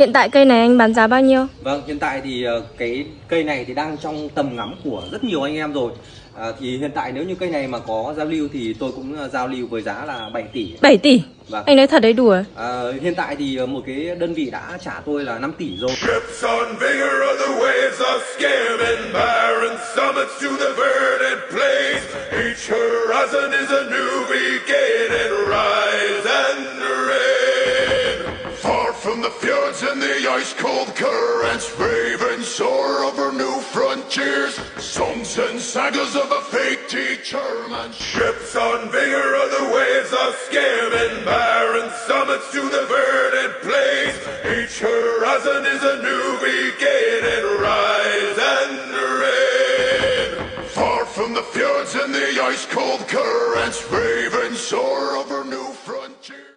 Hiện tại cây này anh bán giá bao nhiêu? Vâng, hiện tại thì cái cây này thì đang trong tầm ngắm của rất nhiều anh em rồi. Thì hiện tại nếu như cây này mà có giao lưu thì tôi cũng giao lưu với giá là 7 tỷ. 7 tỷ? Vâng. Anh nói thật đấy, đùa? Hiện tại thì một cái đơn vị đã trả tôi là 5 tỷ rồi. From the fjords and the ice-cold currents, raving soar over new frontiers, songs and sagas of a fake teacher man. Ships on vigor of the waves of skimming, barren summits to the verdant plains. Each horizon is a new beginning.